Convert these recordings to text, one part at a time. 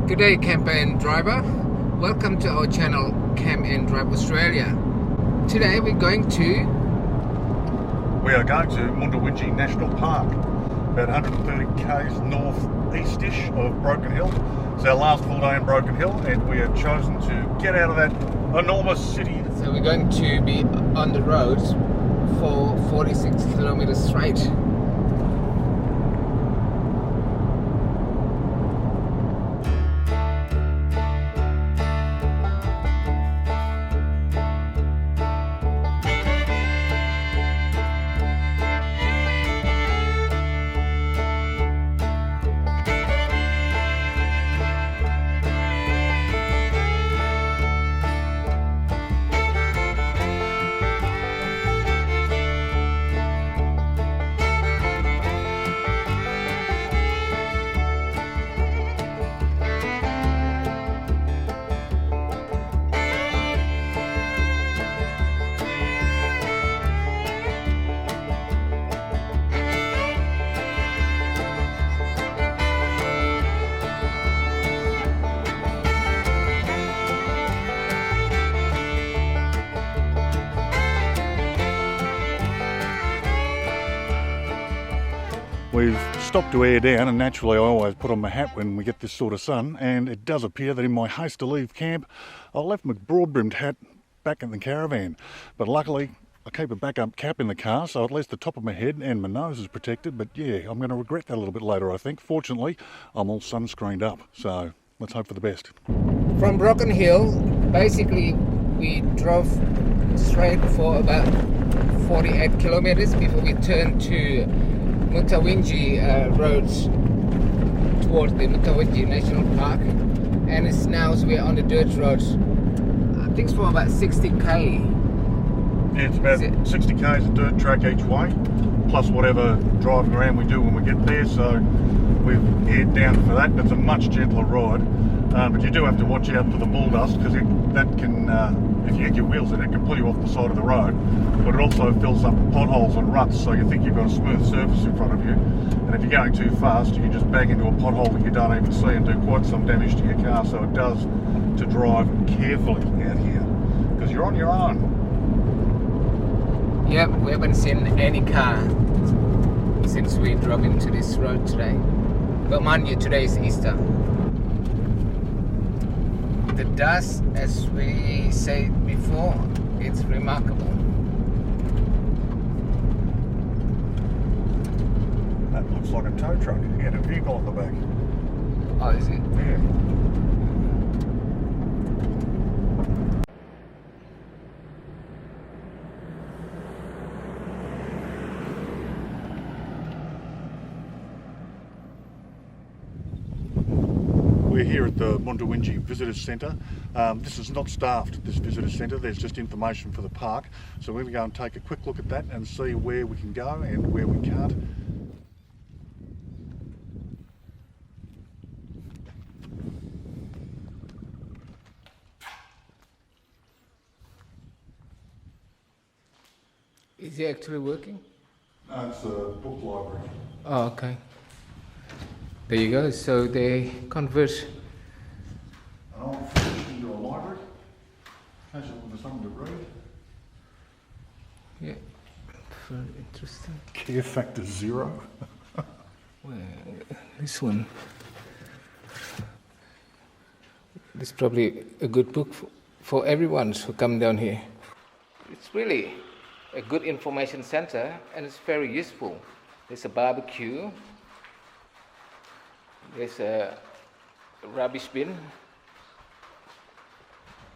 Good day, camper and driver. Welcome to our channel, Camp and Drive Australia. Today we are going to Mutawintji National Park, about 130 k's north-east-ish of Broken Hill. It's our last full day in Broken Hill, and we have chosen to get out of that enormous city. So we're going to be on the road for 46 kilometers straight. We've stopped to air down, and naturally I always put on my hat when we get this sort of sun, and it does appear that in my haste to leave camp I left my broad-brimmed hat back in the caravan. But luckily I keep a backup cap in the car, so at least the top of my head and my nose is protected. But yeah, I'm going to regret that a little bit later, I think. Fortunately I'm all sunscreened up, so let's hope for the best. From Broken Hill, basically we drove straight for about 48 kilometers before we turned to Mutawintji road towards the Mutawintji National Park, and it's now we're on the dirt road. I think it's for about 60k. Yeah, it's about 60 k's of dirt track each way, plus whatever driving around we do when we get there. So we've aired down for that. It's a much gentler ride, but you do have to watch out for the bull dust, because that can, if you hit your wheels in it, can pull you off the side of the road. But it also fills up potholes and ruts, so you think you've got a smooth surface in front of you, and if you're going too fast you can just bang into a pothole that you don't even see and do quite some damage to your car. So it does to drive carefully out here, because you're on your own. Yep, we haven't seen any car since we drove into this road today. But mind you, today is Easter. The dust, as we said before, it's remarkable. That looks like a tow truck and a vehicle on the back. Oh, is it? Yeah. We're here at the Mutawintji Visitor Centre. This is not staffed, this visitor centre. There's just information for the park. So we're going to go and take a quick look at that and see where we can go and where we can't. Is it actually working? No, it's a book library. Oh, okay. There you go. So they convert An old fish into a library. Has it with something to read. Yeah, very interesting. Care factor 0. Well, this one. This is probably a good book for everyone who come down here. It's really a good information center, and it's very useful. There's a barbecue. There's a rubbish bin,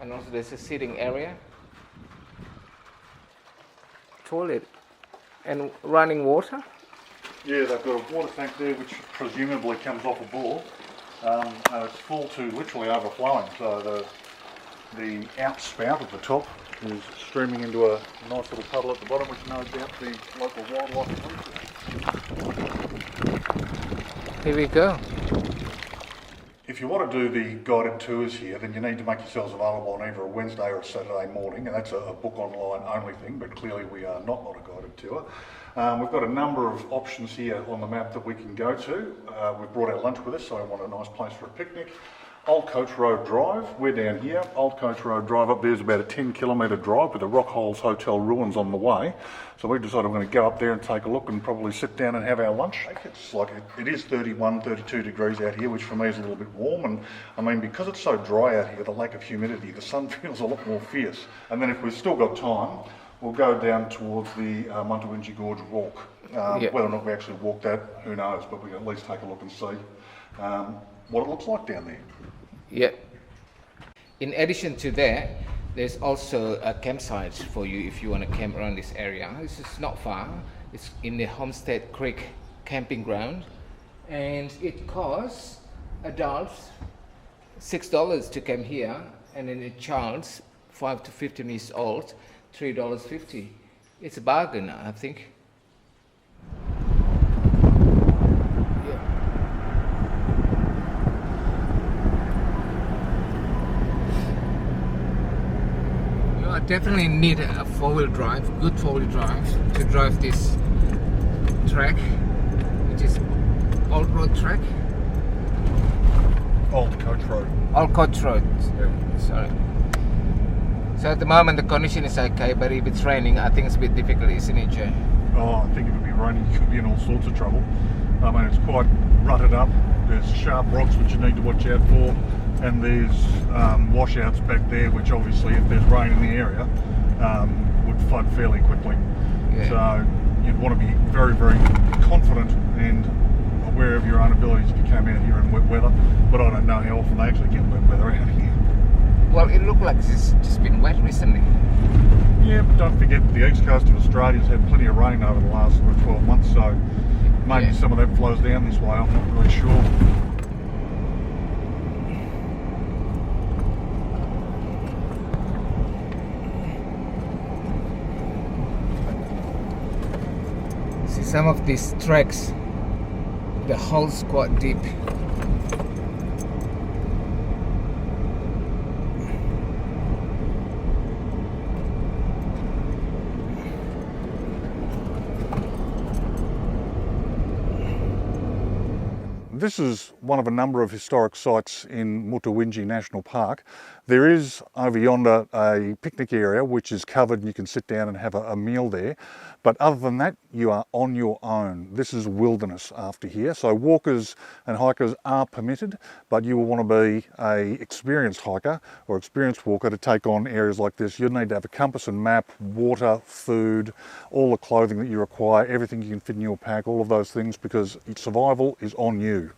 and also there's a sitting area, toilet, and running water. Yeah, they've got a water tank there which presumably comes off a bore. And it's full to literally overflowing, so the outspout at the top is streaming into a nice little puddle at the bottom, which no doubt the local wildlife is. Here we go. If you want to do the guided tours here, then you need to make yourselves available on either a Wednesday or a Saturday morning, and that's a book online only thing, but clearly we are not on a guided tour. We've got a number of options here on the map that we can go to. We've brought our lunch with us, so we want a nice place for a picnic. Old Coach Road Drive, we're down here. Old Coach Road Drive up there is about a 10-kilometre drive with the Rockholes Hotel ruins on the way. So we decided we're going to go up there and take a look and probably sit down and have our lunch. It's like, it is 31, 32 degrees out here, which for me is a little bit warm. And I mean, because it's so dry out here, the lack of humidity, the sun feels a lot more fierce. And then if we've still got time, we'll go down towards the Mutawintji Gorge walk. Whether or not we actually walk that, who knows, but we can at least take a look and see what it looks like down there. Yeah. In addition to that, there's also a campsite for you if you want to camp around this area. This is not far. It's in the Homestead Creek camping ground, and it costs adults $6 to camp here, and then a child 5 to 15 years old $3.50. It's a bargain, I think. Definitely need a four-wheel drive, good four-wheel drive, to drive this track, which is Old Road track. Old Coach Road. Old Coach Road. Yeah. Sorry. So at the moment the condition is okay, but if it's raining, I think it's a bit difficult, isn't it, Jay? Oh, I think if it be raining, you could be in all sorts of trouble. I mean, it's quite rutted up. There's sharp rocks which you need to watch out for. And there's washouts back there, which obviously, if there's rain in the area, would flood fairly quickly. Yeah. So you'd want to be very, very confident and aware of your own abilities if you came out here in wet weather. But I don't know how often they actually get wet weather out here. Well, it looked like it's just been wet recently. Yeah, but don't forget the east coast of Australia's had plenty of rain over the last 12 months, so maybe some of that flows down this way. I'm not really sure. Some of these tracks, the hole's quite deep. This is one of a number of historic sites in Mutawintji National Park. There is over yonder a picnic area which is covered and you can sit down and have a meal there. But other than that, you are on your own. This is wilderness after here. So walkers and hikers are permitted, but you will want to be an experienced hiker or experienced walker to take on areas like this. You'll need to have a compass and map, water, food, all the clothing that you require, everything you can fit in your pack, all of those things, because survival is on you.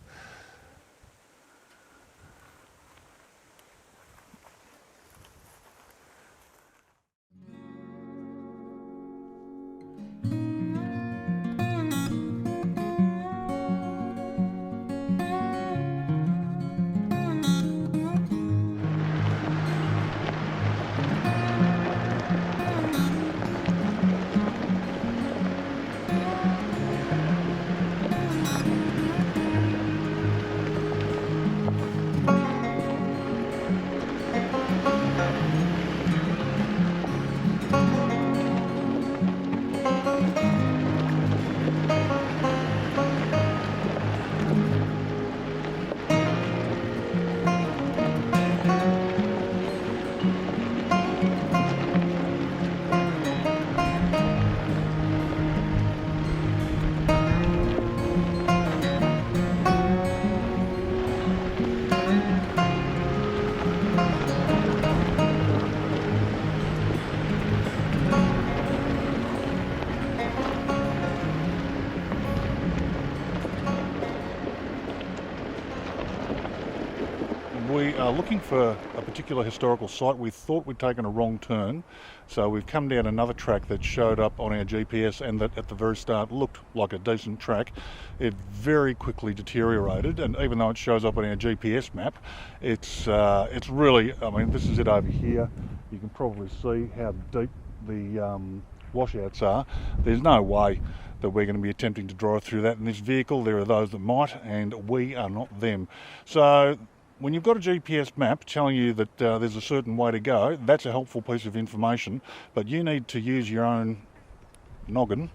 We are looking for a particular historical site. We thought we'd taken a wrong turn, so we've come down another track that showed up on our GPS and that at the very start looked like a decent track. It very quickly deteriorated, and even though it shows up on our GPS map, it's really, I mean, this is it over here. You can probably see how deep the washouts are. There's no way that we're going to be attempting to drive through that in this vehicle. There are those that might, and we are not them. So when you've got a GPS map telling you that there's a certain way to go, that's a helpful piece of information, but you need to use your own noggin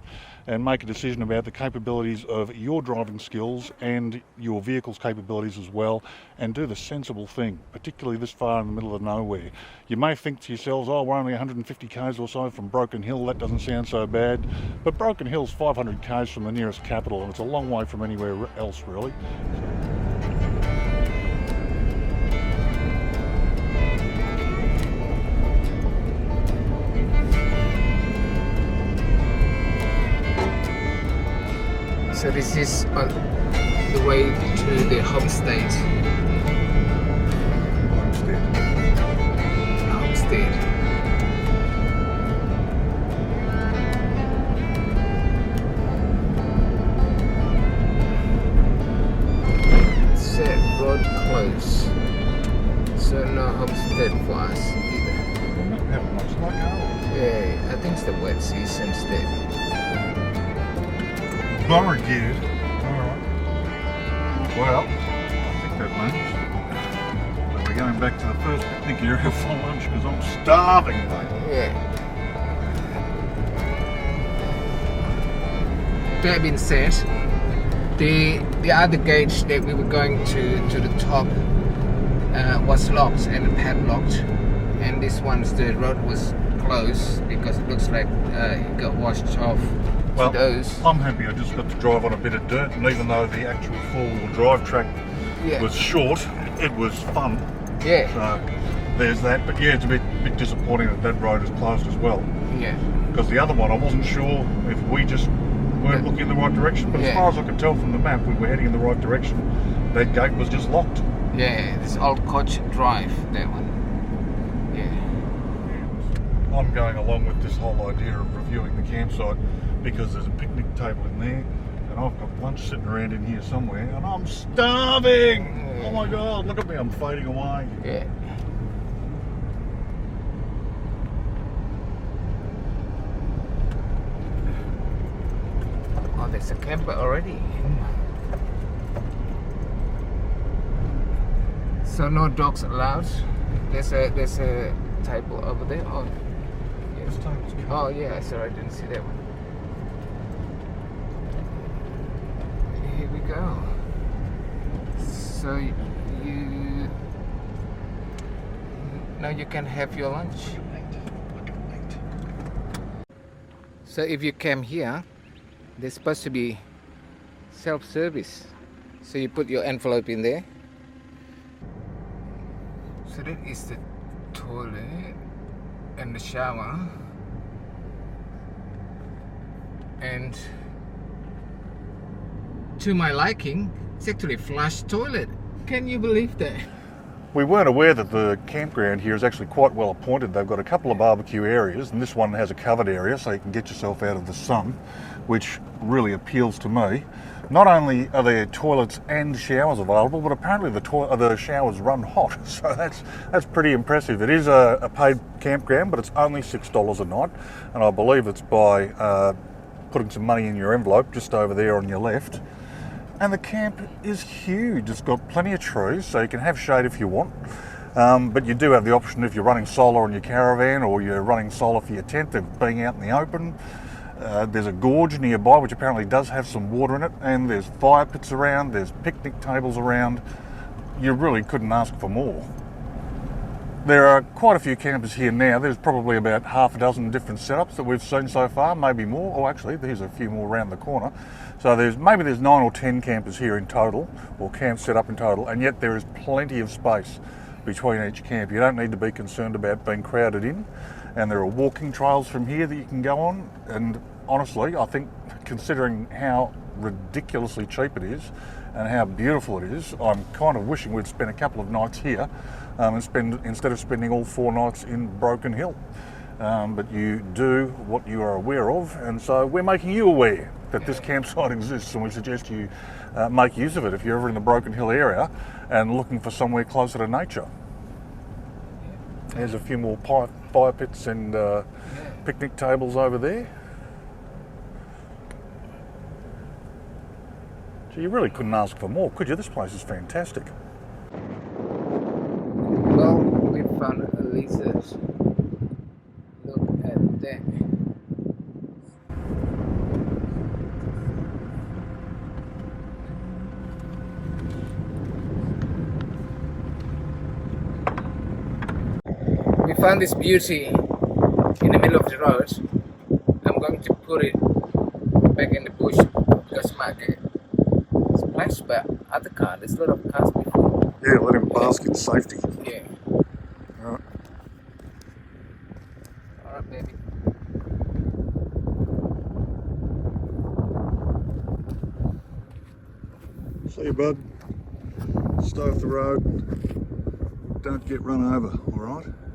and make a decision about the capabilities of your driving skills and your vehicle's capabilities as well, and do the sensible thing, particularly this far in the middle of nowhere. You may think to yourselves, oh, we're only 150 k's or so from Broken Hill, that doesn't sound so bad, but Broken Hill's 500 k's from the nearest capital, and it's a long way from anywhere else really. So this is on the way to the Homestead. Homestead. Set road close. So no Homestead for us either. We're not having much luck, are we? Yeah, I think it's the wet season still. Very good. Alright. Well, I think that means that we're going back to the first picnic area for lunch because I'm starving, mate. Yeah. That being said, the other gate that we were going to the top was locked and padlocked, and this one's the road was closed because it looks like it got washed off. Well, those. I'm happy I just got to drive on a bit of dirt, and even though the actual four-wheel drive track was short, it was fun. Yeah. So there's that, but yeah, it's a bit disappointing that that road is closed as well. Yeah. Because the other one, I wasn't sure if we just weren't looking in the right direction, but as far as I could tell from the map, we were heading in the right direction. That gate was just locked. Yeah, this old Coach Drive, that one. Yeah. I'm going along with this whole idea of reviewing the campsite because there's a picnic table in there and I've got lunch sitting around in here somewhere and I'm starving! Oh my god, look at me, I'm fading away. Yeah. Oh, there's a camper already. So no dogs allowed. There's a table over there. Oh, yeah. Oh yeah, sorry, I didn't see that one. Here we go. So now you can have your lunch. So if you came here, there's supposed to be self-service. So you put your envelope in there. So that is the toilet and the shower. And to my liking, it's actually a flush toilet. Can you believe that? We weren't aware that the campground here is actually quite well appointed. They've got a couple of barbecue areas, and this one has a covered area so you can get yourself out of the sun, which really appeals to me. Not only are there toilets and showers available, but apparently the showers run hot, so that's pretty impressive. It is a paid campground, but it's only $6 a night, and I believe it's by putting some money in your envelope just over there on your left. And the camp is huge. It's got plenty of trees, so you can have shade if you want. But you do have the option if you're running solar on your caravan or you're running solar for your tent of being out in the open. There's a gorge nearby which apparently does have some water in it, and there's fire pits around, there's picnic tables around. You really couldn't ask for more. There are quite a few campers here now. There's probably about half a dozen different setups that we've seen so far, maybe more. Oh, actually, there's a few more around the corner. So there's 9 or 10 campers here in total, or camps set up in total, and yet there is plenty of space between each camp. You don't need to be concerned about being crowded in, and there are walking trails from here that you can go on. And honestly, I think considering how ridiculously cheap it is and how beautiful it is, I'm kind of wishing we'd spend a couple of nights here instead of spending all 4 nights in Broken Hill. But you do what you are aware of, and so we're making you aware that this campsite exists, and we suggest you make use of it if you're ever in the Broken Hill area and looking for somewhere closer to nature. There's a few more fire pits and picnic tables over there. So you really couldn't ask for more, could you? This place is fantastic. Well, we found a lizard. Look at that. found this beauty in the middle of the road. I'm going to put it back in the bush because it might get splashed by other cars. There's a lot of cars before. Yeah, let him bask in safety. Yeah. Alright. Alright, baby. See you, bud. Stay off the road. Don't get run over, alright?